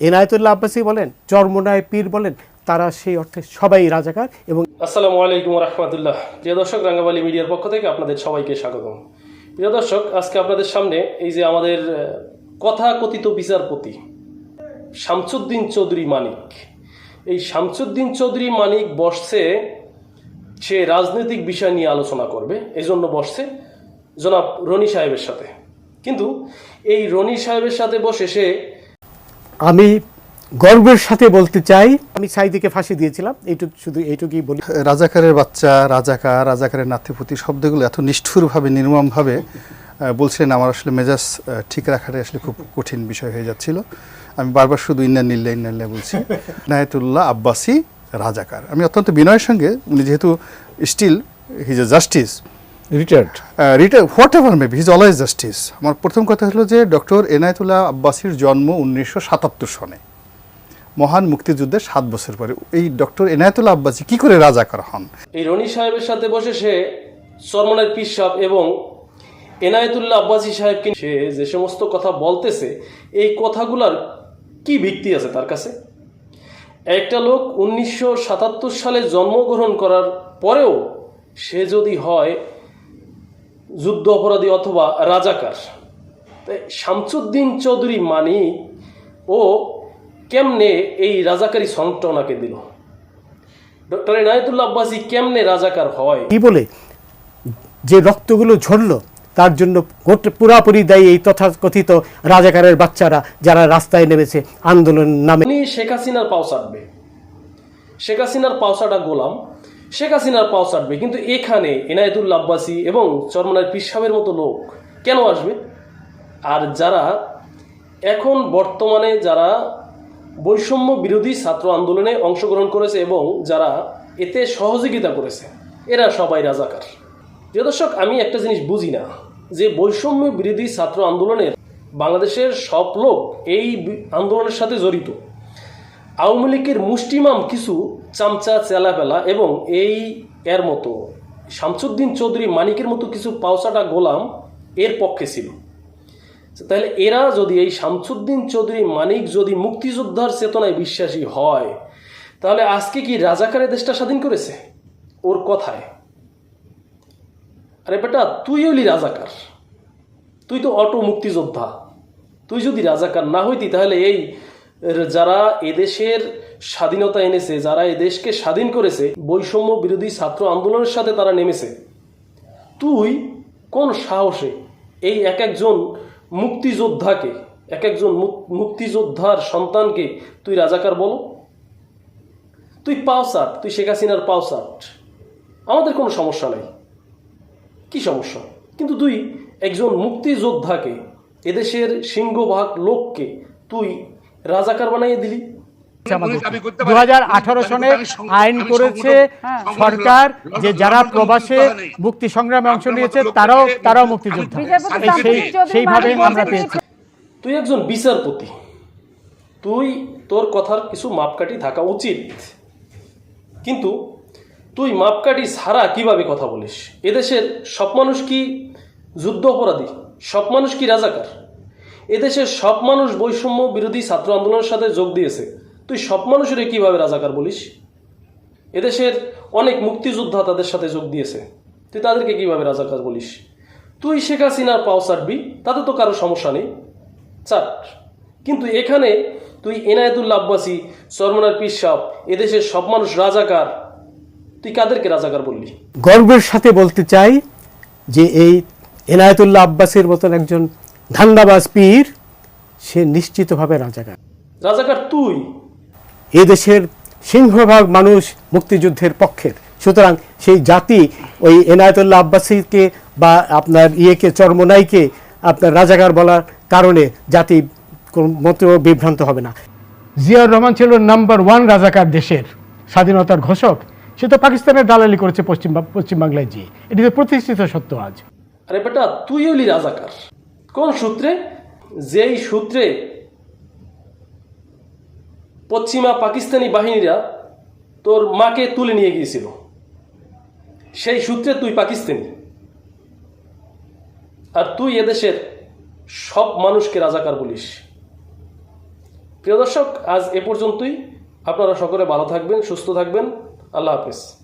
এনায়েতুল্লাহ আব্বাসী বলেন, চরমোনাই পীর বলেন, তারা সেই অর্থে সবাই রাজাকার। এবং আসসালামু আলাইকুম রহমতুল্লাহ। প্রিয় দর্শক, রাঙ্গাবালী মিডিয়ার পক্ষ থেকে আপনাদের সবাইকে স্বাগতম। প্রিয় দর্শক, আজকে আপনাদের সামনে এই যে আমাদের কথাকথিত বিচারপতি শামসুদ্দিন চৌধুরী মানিক, এই শামসুদ্দিন চৌধুরী মানিক বসছে, সে রাজনৈতিক বিষয় নিয়ে আলোচনা করবে, এই জন্য বসছে জনাব রনি সাহেবের সাথে। কিন্তু এই রনি সাহেবের সাথে বসে সে, আমি গর্বের সাথে বলতে চাই, আমি সাইদিকে ফাঁসি দিয়েছিলাম, শুধু এইটুকুই বলি। রাজাকারের বাচ্চা, রাজাকারের নাতিপুতি শব্দগুলো এত নিষ্ঠুরভাবে, নির্মমভাবে বলছিলেন, আমার আসলে মেজাজ ঠিক রাখাটাই আসলে খুব কঠিন বিষয় হয়ে যাচ্ছিল। আমি বারবার শুধু ইন্না নিল্লাহ বলছি। এনায়েতুল্লাহ আব্বাসী রাজাকার। আমি অত্যন্ত বিনয়ের সঙ্গে, উনি যেহেতু still he's a justice, retired whatever maybe, he's always justice. আমার প্রথম কথা হলো যে ডক্টর এনায়েতুল্লাহ আব্বাসীর জন্ম 1977 সনে, মহান মুক্তিযুদ্ধের 7 বছর পরে। এই ডক্টর এনায়েতুল্লাহ আব্বাসী কি করে রাজাকার হন? এই রনি সাহেবের সাথে বসে সে চরমোনাই পীর সাহেব এবং এনায়েতুল্লাহ আব্বাসী সাহেবকে সে যে সমস্ত কথা বলতেছে, এই কথাগুলার কি ভিত্তি আছে তার কাছে? একটা লোক 1977 সালে জন্মগ্রহণ করার পরেও সে যদি হয় যুদ্ধ অপরাধী অথবা রাজাকার, তাই শামসুদ্দিন চৌধুরী মানিক ও কেমনে এই রাজাকারী সংটা ওনাকে দিল? ডক্টর এনায়েতুল্লাহ আব্বাসী কেমনে রাজাকার হয়? কি বলে যে রক্তগুলো ঝরলো, তার জন্য পুরাপুরি দায়ী এই তথাকথিত রাজাকারের বাচ্চারা, যারা রাস্তায় নেমেছে আন্দোলন নামে। উনি শেখ হাসিনার পাও চাটবে, শেখ হাসিনার পাও চাটা গোলাম, শেখ হাসিনার পাও চাটবে। কিন্তু এখানে এনায়েতুল্লাহ আব্বাসী এবং চরমোনাই পীর সাহেবের মতো লোক কেন আসবে? আর যারা এখন বর্তমানে যারা বৈষম্য বিরোধী ছাত্র আন্দোলনে অংশগ্রহণ করেছে এবং যারা এতে সহযোগিতা করেছে, এরা সবাই রাজাকার। প্রিয় দর্শক, আমি একটা জিনিস বুঝি না, যে বৈষম্য বিরোধী ছাত্র আন্দোলনের বাংলাদেশের সব লোক এই আন্দোলনের সাথে জড়িত। আওয়ামী লীগের মুষ্টিমাম কিছু চামচা চেলাপেলা এবং এর মতো শামসুদ্দিন চৌধুরী মানিকের মতো কিছু পাওচাটা গোলাম এর পক্ষে ছিল। তাহলে এরা যদি, এই শামসুদ্দিন চৌধুরী মানিক যদি মুক্তিযোদ্ধার চেতনায় বিশ্বাসী হয়, তাহলে আজকে কি রাজাকারে দেশটা স্বাধীন করেছে? ওর কথায়, আরে বেটা, তুই হইলি রাজাকার, তুই তো অটো মুক্তিযোদ্ধা। তুই যদি রাজাকার না হইতি, তাহলে এই যারা এদেশের স্বাধীনতা এনেছে, যারা এদেশকে স্বাধীন করেছে, বৈষম্য বিরোধী ছাত্র আন্দোলনের সাথে তারা নেমেছে, তুই কোন সাহসে এই এক একজন মুক্তিযোদ্ধাকে, এক একজন মুক্তিযোদ্ধার সন্তানকে তুই রাজাকার বলো? তুই পাওসাট, তুই শেখ হাসিনার পাওসাট, আমাদের কোনো সমস্যা নেই, কি সমস্যা? কিন্তু তুই একজন মুক্তিযোদ্ধাকে, এদেশের সিংহভাগ লোককে তুই রাজাকার বানাইয়ে দিলি। 2018 সনে আইন করেছে সরকার যে যারা প্রবাসে মুক্তি সংগ্রামে অংশ নিয়েছে তারাও মুক্তিযোদ্ধা, সেইভাবে আমরা পেয়েছি। তুই একজন বিচারপতি, তোর কথার কিছু মাপকাঠি থাকা উচিত, কিন্তু তুই মাপকাঠি ছাড়া কিভাবে কথা বলিস? এদেশের সব মানুষ কি যুদ্ধ অপরাধী? সব মানুষ কি রাজাকার? এদেশের সব মানুষ বৈষম্য বিরোধী ছাত্র আন্দোলনের সাথে যোগ দিয়েছে, তুই সব মানুষের কিভাবে রাজাকার বলিস? এদেশের অনেক মুক্তিযোদ্ধা তাদের সাথে যোগ দিয়েছে, তুই তাদেরকে কিভাবে রাজাকার বলিস? তুই শেখ হাসিনার পাও চাটবি, তাতে তো কারো সমস্যা নেই, চাট। কিন্তু এখানে তুই এনায়েতুল্লাহ আব্বাসী, চরমোনাই পীর সাহেব, এদেশের সব মানুষ রাজাকার, তুই কাদেরকে রাজাকার বললি? গর্বের সাথে বলতে চাই যে এই এনায়েতুল্লাহ আব্বাসীর মতন একজন ধান্দাবাজ পীর, সে নিশ্চিতভাবে রাজাকার। রাজাকার তুই। এদেশের সিংহভাগ মানুষ মুক্তিযুদ্ধের পক্ষের, সুতরাং সেই জাতি ওই এনায়েতুল্লাহ আব্বাসীকে বা আপনার চরমোনাইকে আপনার রাজাকার বলার কারণে জাতি মতো বিভ্রান্ত হবে না। জিয়াউর রহমান ছিল নাম্বার 1 রাজাকার, দেশের স্বাধীনতার ঘোষক। সে তো পাকিস্তানের দালালি করেছে পশ্চিমবাংলায় গিয়ে, এটি তো প্রতিষ্ঠিত সত্য আজ। আরে বেটা, তুই হলি রাজাকার কোন সূত্রে? যেই সূত্রে পশ্চিমা পাকিস্তানি বাহিনীরা তোর মাকে তুলে নিয়ে গিয়েছিল, সেই সূত্রে তুই পাকিস্তানি। আর তুই এদেশের সব মানুষকে রাজাকার বলিস। প্রিয় দর্শক, আজ এ পর্যন্তই। আপনারা সকলে ভালো থাকবেন, সুস্থ থাকবেন। আল্লাহ হাফিজ।